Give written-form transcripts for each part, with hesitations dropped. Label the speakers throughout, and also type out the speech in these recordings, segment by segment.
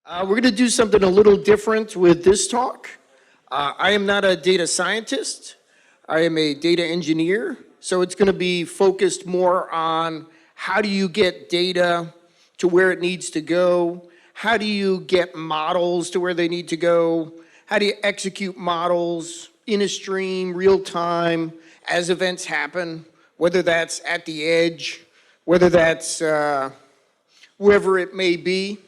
Speaker 1: We're going to do something a little different with this talk. I am not a data scientist. I am a data engineer. So it's going to be focused more on how do you get data to where it needs to go? How do you get models to where they need to go? How do you execute models in a stream, real time, as events happen, whether that's at the edge, whether that's wherever it may be.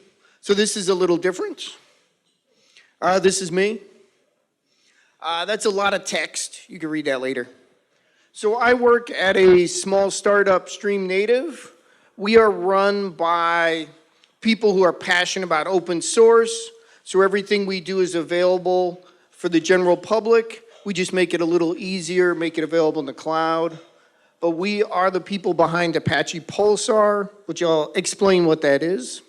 Speaker 1: So this is a little different. This is me. That's a lot of text. You can read that later. So I work at a small startup, StreamNative. We are run by people who are passionate about open source. So everything we do is available for the general public. We just make it a little easier, make it available in the cloud. But we are the people behind Apache Pulsar, which I'll explain what that is.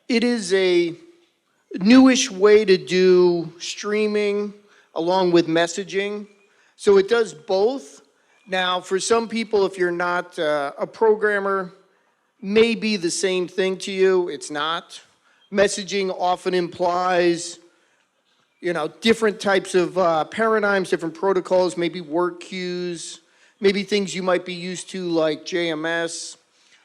Speaker 1: It is a newish way to do streaming along with messaging. So it does both. Now, for some people, if you're not a programmer, may be the same thing to you. It's not. Messaging often implies, different types of paradigms, different protocols, maybe work queues, maybe things you might be used to like JMS.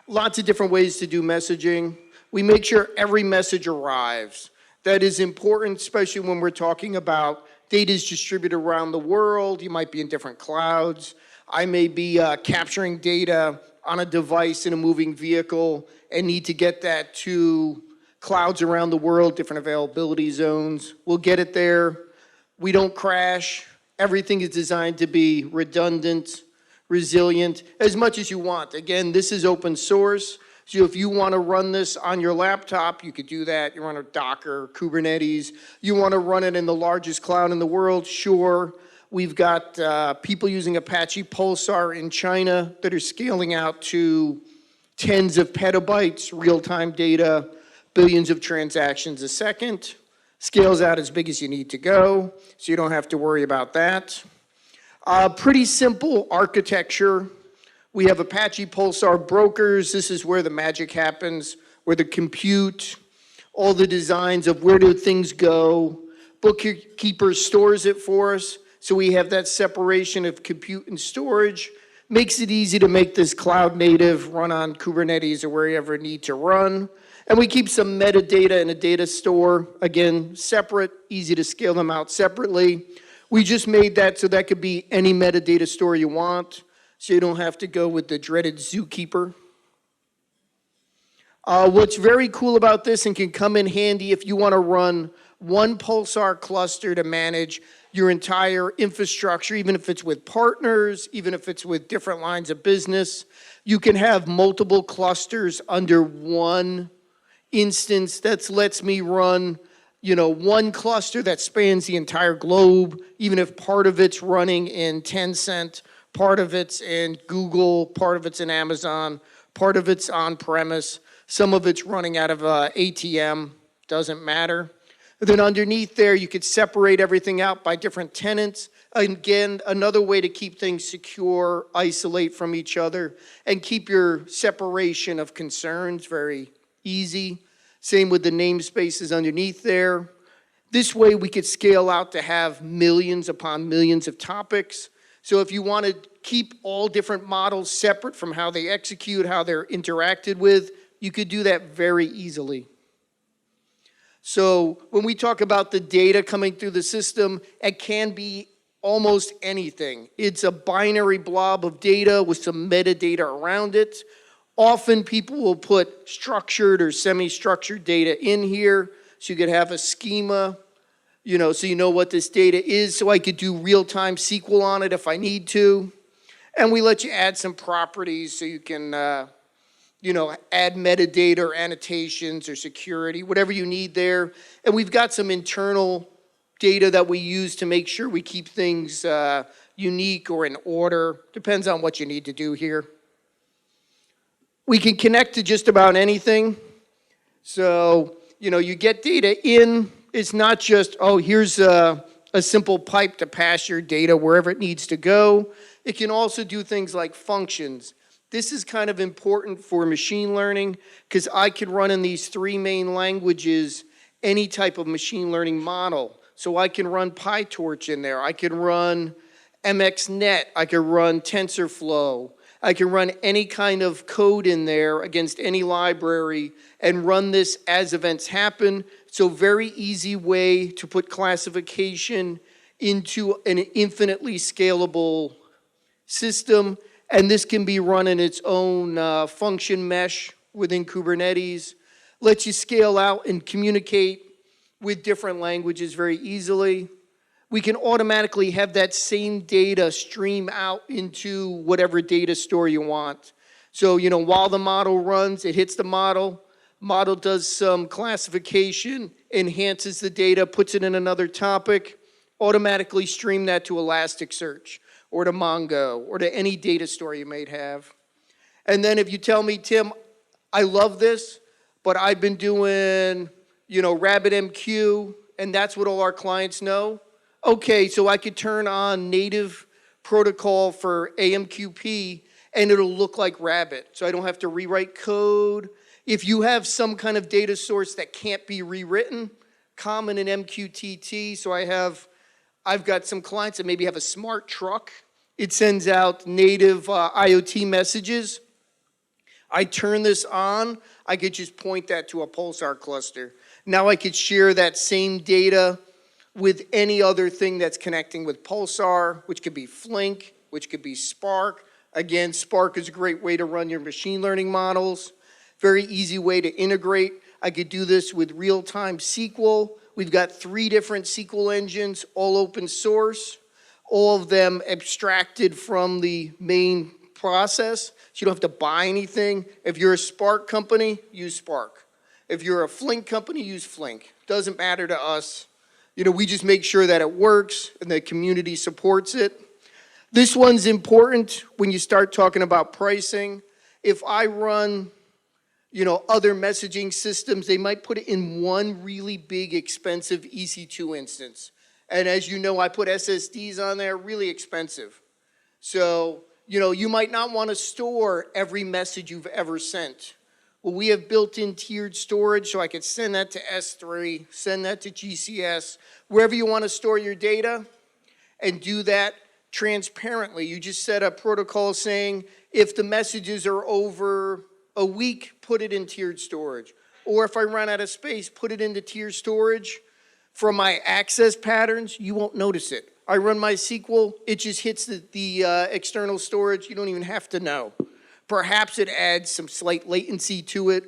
Speaker 1: Lots of different ways to do messaging. We make sure every message arrives. That is important, especially when we're talking about data is distributed around the world. You might be in different clouds. I may be capturing data on a device in a moving vehicle and need to get that to clouds around the world, different availability zones. We'll get it there. We don't crash. Everything is designed to be redundant, resilient, as much as you want. Again, this is open source. So if you want to run this on your laptop, you could do that. You run a Docker, Kubernetes. You want to run it in the largest cloud in the world, sure. We've got people using Apache Pulsar in China that are scaling out to tens of petabytes, real-time data, billions of transactions a second. Scales out as big as you need to go, so you don't have to worry about that. Pretty simple architecture. We have Apache Pulsar brokers. This is where the magic happens, where the compute, all the designs of where do things go. Bookkeeper stores it for us. So we have that separation of compute and storage. Makes it easy to make this cloud native, run on Kubernetes or wherever it need to run. And we keep some metadata in a data store. Again, separate, easy to scale them out separately. We just made that so that could be any metadata store you want. So you don't have to go with the dreaded zookeeper. What's very cool about this and can come in handy if you want to run one Pulsar cluster to manage your entire infrastructure, even if it's with partners, even if it's with different lines of business. You can have multiple clusters under one instance. That lets me run one cluster that spans the entire globe, even if part of it's running in Tencent, part of it's in Google, part of it's in Amazon, part of it's on-premise, some of it's running out of ATM, doesn't matter. Then underneath there, you could separate everything out by different tenants. Again, another way to keep things secure, isolate from each other, and keep your separation of concerns very easy. Same with the namespaces underneath there. This way, we could scale out to have millions upon millions of topics. So if you want to keep all different models separate from how they execute, how they're interacted with, you could do that very easily. So when we talk about the data coming through the system, it can be almost anything. It's a binary blob of data with some metadata around it. Often people will put structured or semi-structured data in here, so you could have a schema, so you know what this data is, so I could do real-time SQL on it if I need to. And we let you add some properties so you can, add metadata or annotations or security, whatever you need there. And we've got some internal data that we use to make sure we keep things unique or in order. Depends on what you need to do here. We can connect to just about anything. So, you get data in. It's not just, here's a simple pipe to pass your data wherever it needs to go. It can also do things like functions. This is kind of important for machine learning because I can run in these three main languages any type of machine learning model. So I can run Pytorch in there. I can run MXNet. I can run TensorFlow. I can run any kind of code in there against any library and run this as events happen. So very easy way to put classification into an infinitely scalable system. And this can be run in its own FunctionMesh within Kubernetes. Lets you scale out and communicate with different languages very easily. We can automatically have that same data stream out into whatever data store you want. So, while the model runs, it hits the model does some classification, enhances the data, puts it in another topic, automatically stream that to Elasticsearch or to Mongo or to any data store you might have. And then if you tell me, Tim, I love this, but I've been doing, RabbitMQ, and that's what all our clients know. Okay, so I could turn on native protocol for AMQP and it'll look like Rabbit. So I don't have to rewrite code. If you have some kind of data source that can't be rewritten, common in MQTT, so I've got some clients that maybe have a smart truck. It sends out native IoT messages. I turn this on, I could just point that to a Pulsar cluster. Now I could share that same data with any other thing that's connecting with Pulsar, which could be Flink, which could be Spark. Again, Spark is a great way to run your machine learning models. Very easy way to integrate. I could do this with real-time SQL. We've got 3 different SQL engines, all open source, all of them abstracted from the main process, so you don't have to buy anything. If you're a Spark company, use Spark. If you're a Flink company, use Flink. Doesn't matter to us. We just make sure that it works and the community supports it. This one's important when you start talking about pricing. If I run, other messaging systems, they might put it in one really big, expensive EC2 instance. And as you know, I put SSDs on there, really expensive. So, you might not want to store every message you've ever sent. Well, we have built-in tiered storage, so I could send that to S3, send that to GCS, wherever you want to store your data, and do that transparently. You just set a protocol saying, if the messages are over a week, put it in tiered storage. Or if I run out of space, put it into tiered storage. From my access patterns, you won't notice it. I run my SQL, it just hits the external storage. You don't even have to know. Perhaps it adds some slight latency to it,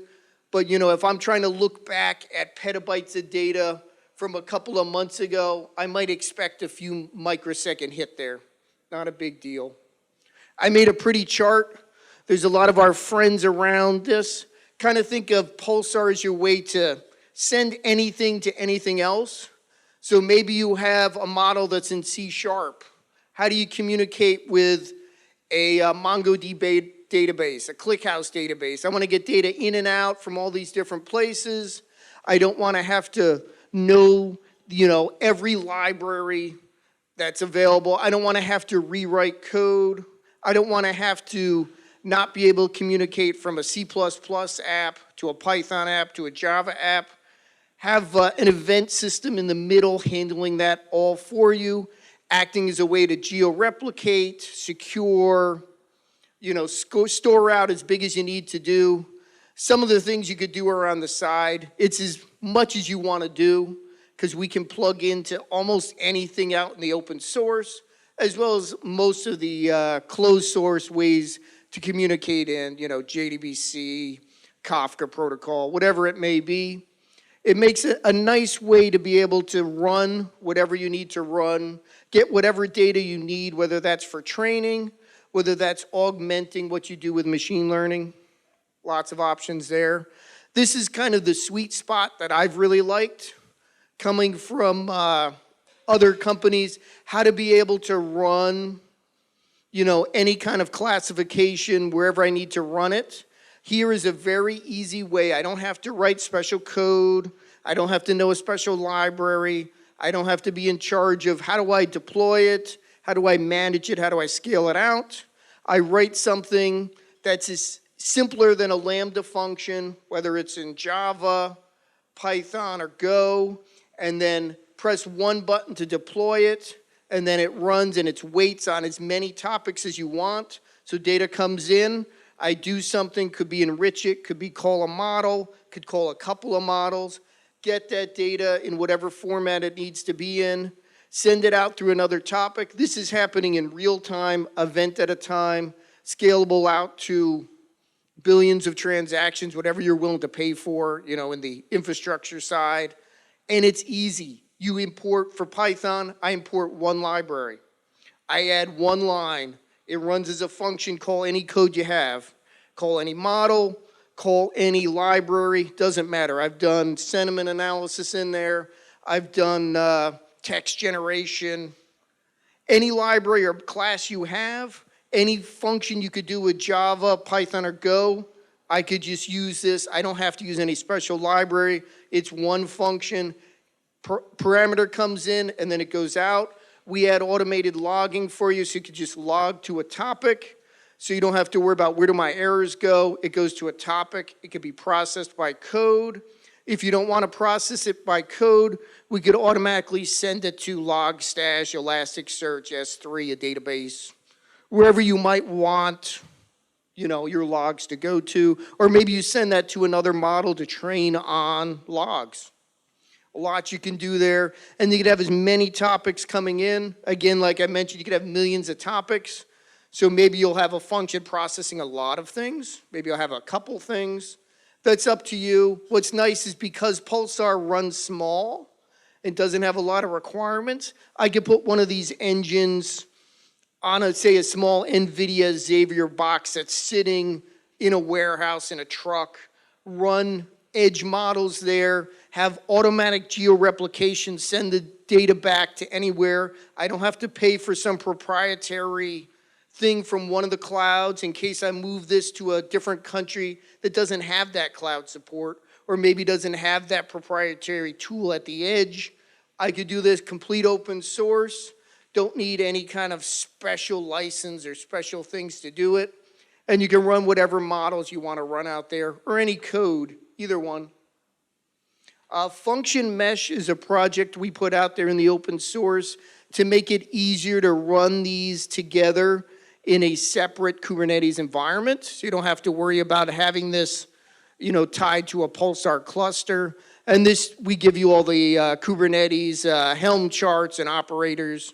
Speaker 1: but if I'm trying to look back at petabytes of data from a couple of months ago, I might expect a few microsecond hit there. Not a big deal. I made a pretty chart. There's a lot of our friends around this. Kind of think of Pulsar as your way to send anything to anything else. So maybe you have a model that's in C#. How do you communicate with a MongoDB database, a ClickHouse database? I want to get data in and out from all these different places. I don't want to have to know, every library that's available. I don't want to have to rewrite code. I don't want to have to not be able to communicate from a C++ app to a Python app to a Java app. Have an event system in the middle handling that all for you, acting as a way to geo-replicate, secure, store out as big as you need to do. Some of the things you could do are on the side. It's as much as you want to do because we can plug into almost anything out in the open source, as well as most of the closed source ways to communicate in, JDBC, Kafka protocol, whatever it may be. It makes it a nice way to be able to run whatever you need to run, get whatever data you need, whether that's for training, whether that's augmenting what you do with machine learning. Lots of options there. This is kind of the sweet spot that I've really liked, coming from other companies, how to be able to run, any kind of classification wherever I need to run it. Here is a very easy way. I don't have to write special code. I don't have to know a special library. I don't have to be in charge of how do I deploy it, how do I manage it, how do I scale it out. I write something that's simpler than a Lambda function, whether it's in Java, Python, or Go, and then press one button to deploy it, and then it runs and it waits on as many topics as you want. So data comes in, I do something, could be enrich it, could be call a model, could call a couple of models, get that data in whatever format it needs to be in, send it out through another topic. This is happening in real time, event at a time, scalable out to billions of transactions, whatever you're willing to pay for, in the infrastructure side. And it's easy. You import, for Python, I import one library. I add one line. It runs as a function, call any code you have. Call any model, call any library, doesn't matter. I've done sentiment analysis in there. I've done text generation. Any library or class you have, any function you could do with Java, Python, or Go, I could just use this. I don't have to use any special library. It's one function. Parameter comes in, and then it goes out. We add automated logging for you, so you could just log to a topic, so you don't have to worry about where do my errors go. It goes to a topic. It could be processed by code. If you don't want to process it by code, we could automatically send it to Logstash, Elasticsearch, S3, a database, wherever you might want, your logs to go to, or maybe you send that to another model to train on logs. A lot you can do there, and you could have as many topics coming in. Again, like I mentioned, you could have millions of topics, so maybe you'll have a function processing a lot of things. Maybe you'll have a couple things. That's up to you. What's nice is because Pulsar runs small and doesn't have a lot of requirements, I could put one of these engines on, say, a small NVIDIA Xavier box that's sitting in a warehouse in a truck, run edge models there, have automatic geo-replication, send the data back to anywhere. I don't have to pay for some proprietary thing from one of the clouds in case I move this to a different country that doesn't have that cloud support, or maybe doesn't have that proprietary tool at the edge. I could do this complete open source. Don't need any kind of special license or special things to do it. And you can run whatever models you want to run out there, or any code, either one. FunctionMesh is a project we put out there in the open source to make it easier to run these together in a separate Kubernetes environment. So you don't have to worry about having this, tied to a Pulsar cluster. And this, we give you all the Kubernetes Helm charts and operators,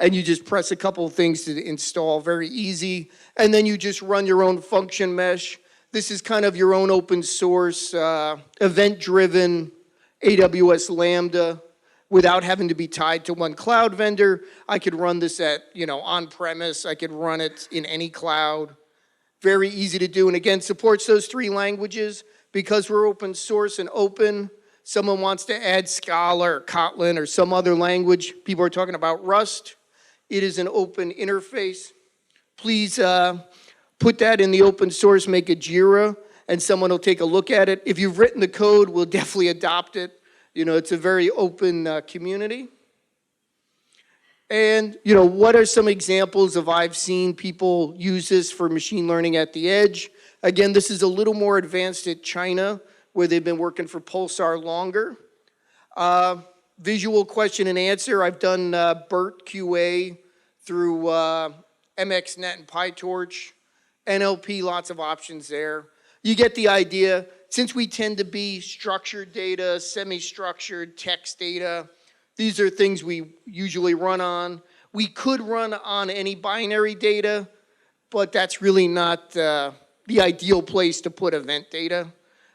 Speaker 1: and you just press a couple of things to install, very easy. And then you just run your own FunctionMesh. This is kind of your own open source, event-driven AWS Lambda without having to be tied to one cloud vendor. I could run this at, on-premise. I could run it in any cloud. Very easy to do. And again, supports those 3 languages. Because we're open source and open, someone wants to add Scala or Kotlin or some other language. People are talking about Rust. It is an open interface. Please put that in the open source, make a JIRA, and someone will take a look at it. If you've written the code, we'll definitely adopt it. It's a very open community. And, what are some examples of I've seen people use this for machine learning at the edge? Again, this is a little more advanced at China, where they've been working for Pulsar longer. Visual question and answer. I've done BERT QA through MXNet and Pytorch. NLP, lots of options there. You get the idea. Since we tend to be structured data, semi-structured text data, these are things we usually run on. We could run on any binary data, but that's really not the ideal place to put event data.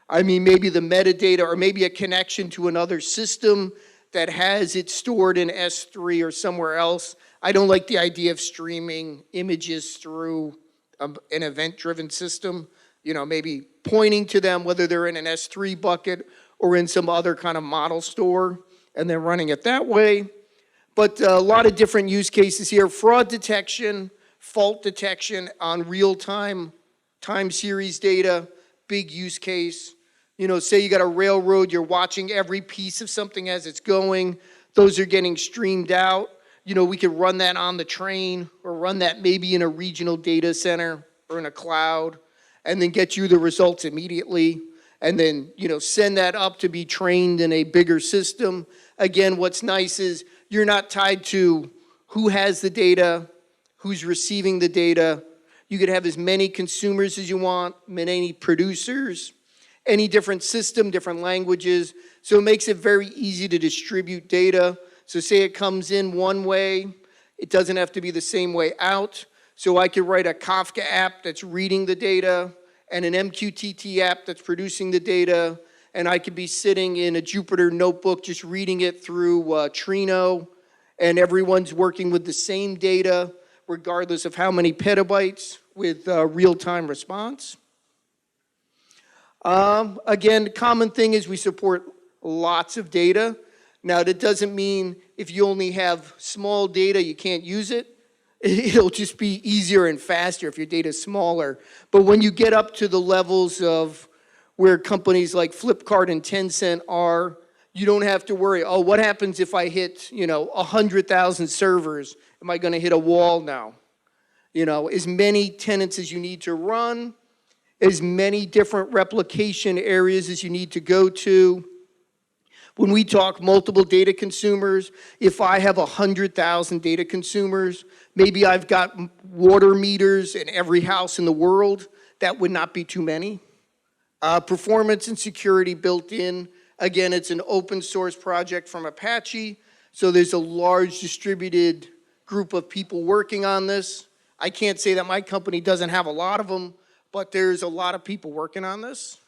Speaker 1: I mean, maybe the metadata, or maybe a connection to another system that has it stored in S3 or somewhere else. I don't like the idea of streaming images through an event-driven system. Maybe pointing to them, whether they're in an S3 bucket or in some other kind of model store, and then running it that way. But a lot of different use cases here. Fraud detection, fault detection on real-time time series data, big use case. Say you got a railroad, you're watching every piece of something as it's going. Those are getting streamed out. We could run that on the train, or run that maybe in a regional data center or in a cloud. and then get you the results immediately, and then send that up to be trained in a bigger system. Again, what's nice is you're not tied to who has the data, who's receiving the data. You could have as many consumers as you want, many producers, any different system, different languages. So it makes it very easy to distribute data. So say it comes in one way, it doesn't have to be the same way out. So I could write a Kafka app that's reading the data and an MQTT app that's producing the data, and I could be sitting in a Jupyter notebook just reading it through Trino, and everyone's working with the same data regardless of how many petabytes with real-time response. Again, the common thing is we support lots of data. Now, that doesn't mean if you only have small data, you can't use it. It'll just be easier and faster if your data is smaller. But when you get up to the levels of where companies like Flipkart and Tencent are, you don't have to worry, oh, what happens if I hit, 100,000 servers? Am I going to hit a wall now? As many tenants as you need to run, as many different replication areas as you need to go to. When we talk multiple data consumers, if I have 100,000 data consumers, maybe I've got water meters in every house in the world. That would not be too many. Performance and security built in. Again, it's an open source project from Apache, so there's a large distributed group of people working on this. I can't say that my company doesn't have a lot of them, but there's a lot of people working on this.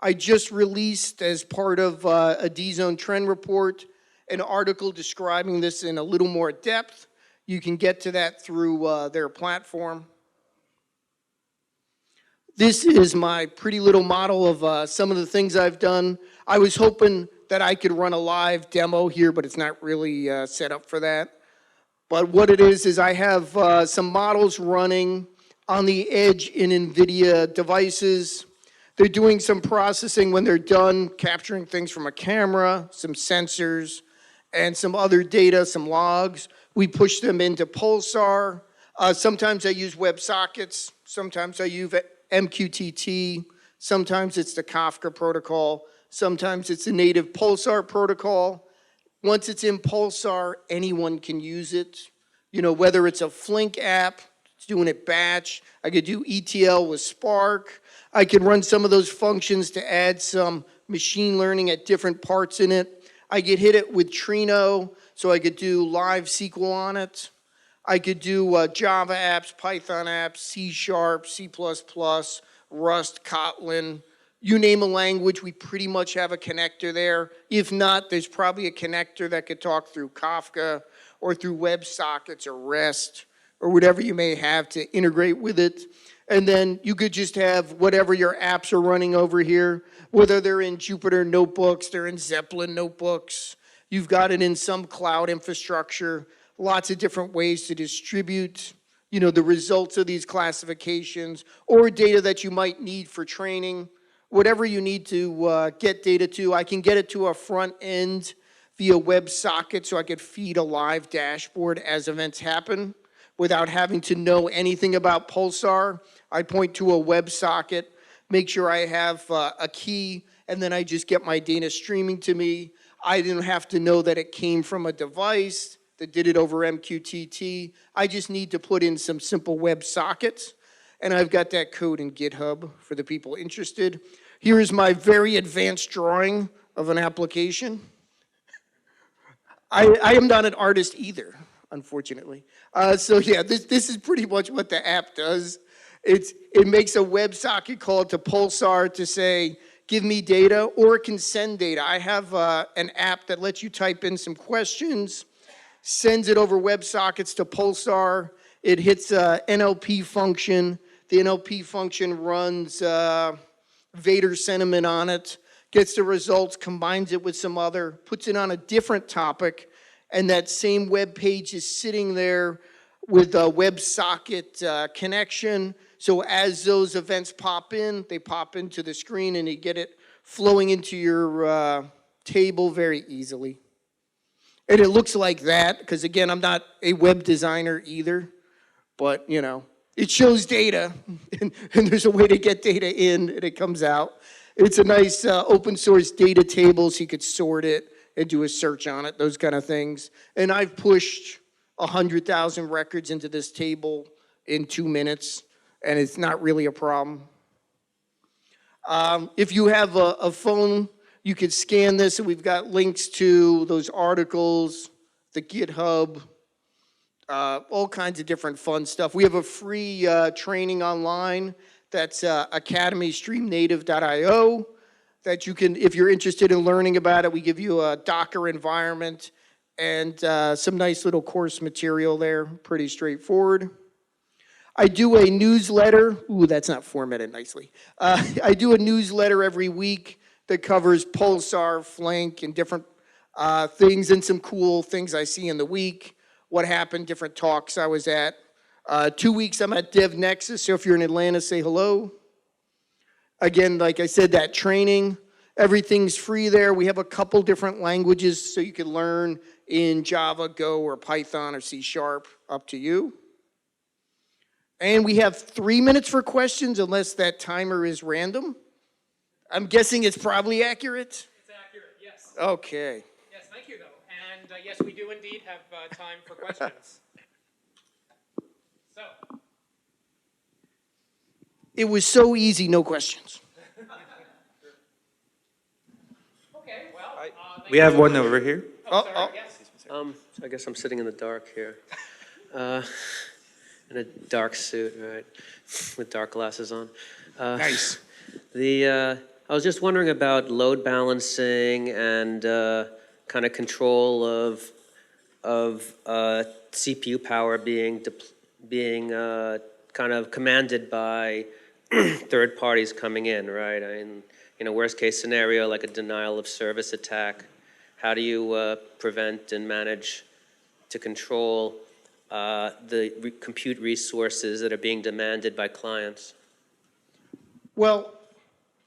Speaker 1: I just released, as part of a D-Zone trend report, an article describing this in a little more depth. You can get to that through their platform. This is my pretty little model of some of the things I've done. I was hoping that I could run a live demo here, but it's not really set up for that. But what it is I have some models running on the edge in NVIDIA devices. They're doing some processing when they're done, capturing things from a camera, some sensors, and some other data, some logs. We push them into Pulsar. Sometimes I use WebSockets. Sometimes I use MQTT. Sometimes it's the Kafka protocol. Sometimes it's the native Pulsar protocol. Once it's in Pulsar, anyone can use it. Whether it's a Flink app, it's doing it batch. I could do ETL with Spark. I could run some of those functions to add some machine learning at different parts in it. I could hit it with Trino, so I could do live SQL on it. I could do Java apps, Python apps, C#, C++, Rust, Kotlin. You name a language, we pretty much have a connector there. If not, there's probably a connector that could talk through Kafka or through WebSockets or REST or whatever you may have to integrate with it. And then you could just have whatever your apps are running over here, whether they're in Jupyter notebooks, they're in Zeppelin notebooks. You've got it in some cloud infrastructure, lots of different ways to distribute, the results of these classifications or data that you might need for training. Whatever you need to get data to, I can get it to a front end via WebSocket so I could feed a live dashboard as events happen without having to know anything about Pulsar. I point to a WebSocket, make sure I have a key, and then I just get my data streaming to me. I didn't have to know that it came from a device that did it over MQTT. I just need to put in some simple WebSockets, and I've got that code in GitHub for the people interested. Here is my very advanced drawing of an application. I am not an artist either, unfortunately. So yeah, this is pretty much what the app does. It makes a WebSocket call to Pulsar to say, give me data, or it can send data. I have an app that lets you type in some questions, sends it over WebSockets to Pulsar. It hits a NLP function. The NLP function runs Vader Sentiment on it, gets the results, combines it with some other, puts it on a different topic, and that same web page is sitting there with a WebSocket connection. So as those events pop in, they pop into the screen and you get it flowing into your table very easily. And it looks like that, because again, I'm not a web designer either, but It shows data, and there's a way to get data in, and it comes out. It's a nice open source data table, so you could sort it and do a search on it, those kind of things. And I've pushed 100,000 records into this table in 2 minutes, and it's not really a problem. If you have a phone, you could scan this, and we've got links to those articles, the GitHub, all kinds of different fun stuff. We have a free training online that's Academy StreamNative.io that you can, if you're interested in learning about it, we give you a Docker environment and some nice little course material there, pretty straightforward. I do a newsletter. Ooh, that's not formatted nicely. I do a newsletter every week that covers Pulsar, Flink, and different things and some cool things I see in the week, what happened, different talks I was at. 2 weeks I'm at DevNexus, so if you're in Atlanta, say hello. Again, like I said, that training, everything's free there. We have a couple different languages so you can learn in Java, Go, or Python, or C#, up to you. And we have 3 minutes for questions unless that timer is random. I'm guessing it's probably accurate?
Speaker 2: It's accurate, yes.
Speaker 1: Okay.
Speaker 2: Yes, thank you, though. And yes, we do indeed have time for questions. So.
Speaker 1: It was so easy, no questions.
Speaker 2: Okay, well.
Speaker 3: We have one over here.
Speaker 2: Oh, sorry, yes.
Speaker 4: I guess I'm sitting in the dark here. In a dark suit, right, with dark glasses on.
Speaker 1: Nice.
Speaker 4: I was just wondering about load balancing and kind of control of CPU power being kind of commanded by third parties coming in, right? I mean, in a worst case scenario, like a denial of service attack, how do you prevent and manage to control the compute resources that are being demanded by clients?
Speaker 1: Well,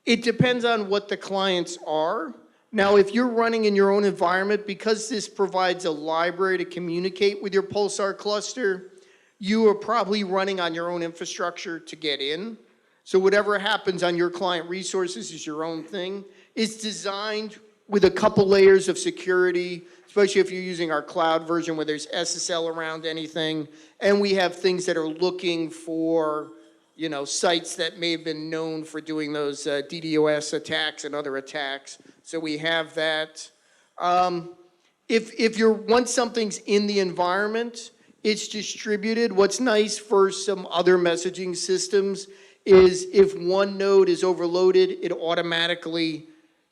Speaker 1: it depends on what the clients are. Now, if you're running in your own environment, because this provides a library to communicate with your Pulsar cluster, you are probably running on your own infrastructure to get in. So whatever happens on your client resources is your own thing. It's designed with a couple layers of security, especially if you're using our cloud version where there's SSL around anything. And we have things that are looking for, you know, sites that may have been known for doing those DDoS attacks and other attacks. So we have that. Once something's in the environment, it's distributed. What's nice for some other messaging systems is if one node is overloaded, it automatically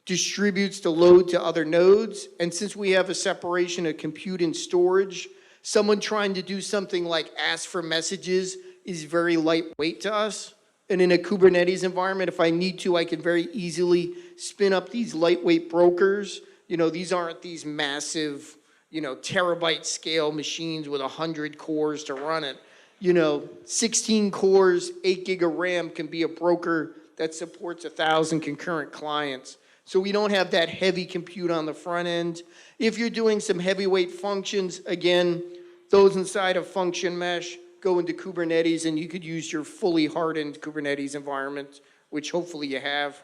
Speaker 1: distributes the load to other nodes. And since we have a separation of compute and storage, someone trying to do something like ask for messages is very lightweight to us. And in a Kubernetes environment, if I need to, I can very easily spin up these lightweight brokers. You know, these aren't these massive, you know, terabyte scale machines with 100 cores to run it. You know, 16 cores, 8 gig of RAM can be a broker that supports 1,000 concurrent clients. So we don't have that heavy compute on the front end. If you're doing some heavyweight functions, again, those inside of FunctionMesh go into Kubernetes, and you could use your fully hardened Kubernetes environment, which hopefully you have.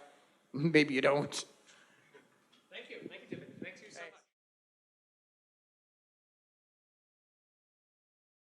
Speaker 1: Maybe you don't.